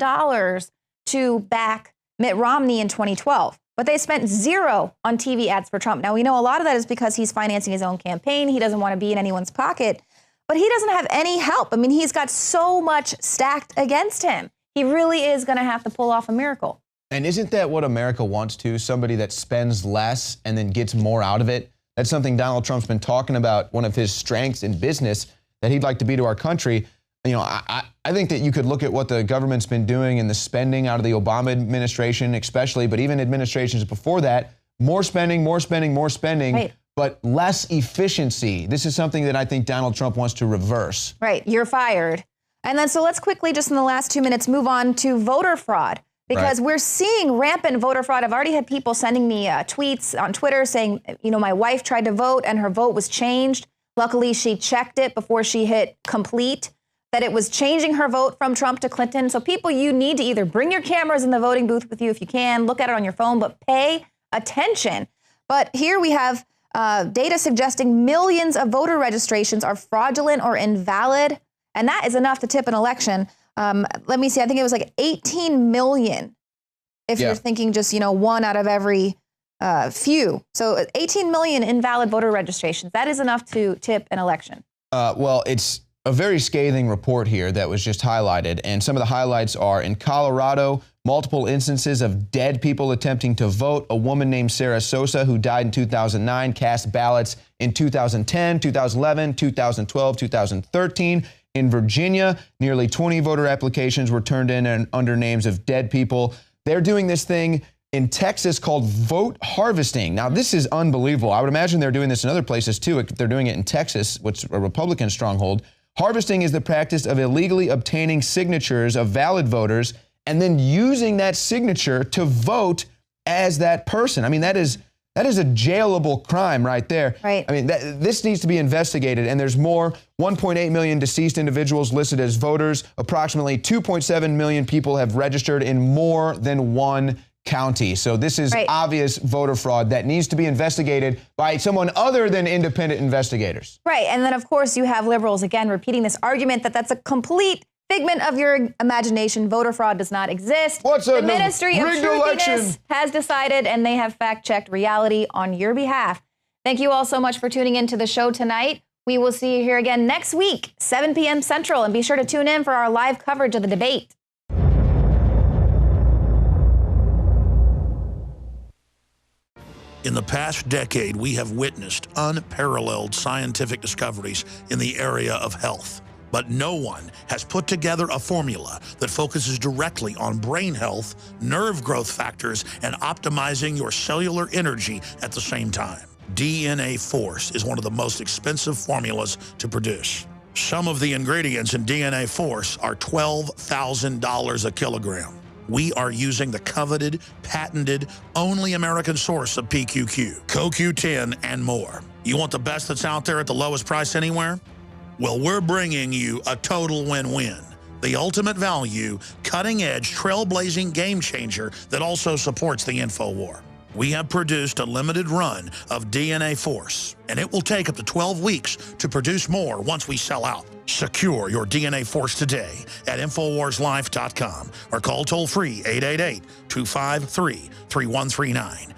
to back Mitt Romney in 2012, but they spent $0 on TV ads for Trump. Now, we know a lot of that is because he's financing his own campaign. He doesn't want to be in anyone's pocket, but he doesn't have any help. I mean, he's got so much stacked against him. He really is going to have to pull off a miracle. And isn't that what America wants to? Somebody that spends less and then gets more out of it? That's something Donald Trump's been talking about, one of his strengths in business that he'd like to be to our country. I think that you could look at what the government's been doing and the spending out of the Obama administration especially, but even administrations before that, more spending, right, but less efficiency. This is something that I think Donald Trump wants to reverse. Right, you're fired. And then so let's quickly, just in the last 2 minutes, move on to voter fraud. Because we're seeing rampant voter fraud. I've already had people sending me tweets on Twitter saying, my wife tried to vote and her vote was changed. Luckily, she checked it before she hit complete, that it was changing her vote from Trump to Clinton. So people, you need to either bring your cameras in the voting booth with you if you can, look at it on your phone, but pay attention. But here we have data suggesting millions of voter registrations are fraudulent or invalid. And that is enough to tip an election. Let me see. I think it was like 18 million. If you're thinking just, one out of every few. So 18 million invalid voter registrations. That is enough to tip an election. Well, it's a very scathing report here that was just highlighted. And some of the highlights are in Colorado, multiple instances of dead people attempting to vote. A woman named Sarah Sosa, who died in 2009, cast ballots in 2010, 2011, 2012, 2013. In Virginia, nearly 20 voter applications were turned in under names of dead people. They're doing this thing in Texas called vote harvesting. Now, this is unbelievable. I would imagine they're doing this in other places, too. They're doing it in Texas, which is a Republican stronghold. Harvesting is the practice of illegally obtaining signatures of valid voters and then using that signature to vote as that person. I mean, that is a jailable crime right there. Right. I mean, this needs to be investigated, and there's more. 1.8 million deceased individuals listed as voters. Approximately 2.7 million people have registered in more than one county. So this is obvious voter fraud that needs to be investigated by someone other than independent investigators. Right. And then, of course, you have liberals, again, repeating this argument that that's a complete figment of your imagination. Voter fraud does not exist. The Ministry of Truthiness has decided, and they have fact-checked reality on your behalf. Thank you all so much for tuning into the show tonight. We will see you here again next week, 7 p.m. Central, and be sure to tune in for our live coverage of the debate. In the past decade, we have witnessed unparalleled scientific discoveries in the area of health. But no one has put together a formula that focuses directly on brain health, nerve growth factors, and optimizing your cellular energy at the same time. DNA Force is one of the most expensive formulas to produce. Some of the ingredients in DNA Force are $12,000 a kilogram. We are using the coveted, patented, only American source of PQQ, CoQ10, and more. You want the best that's out there at the lowest price anywhere? Well, we're bringing you a total win-win. The ultimate value, cutting-edge, trailblazing game changer that also supports the InfoWar. We have produced a limited run of DNA Force, and it will take up to 12 weeks to produce more once we sell out. Secure your DNA Force today at InfoWarsLife.com or call toll-free 888-253-3139.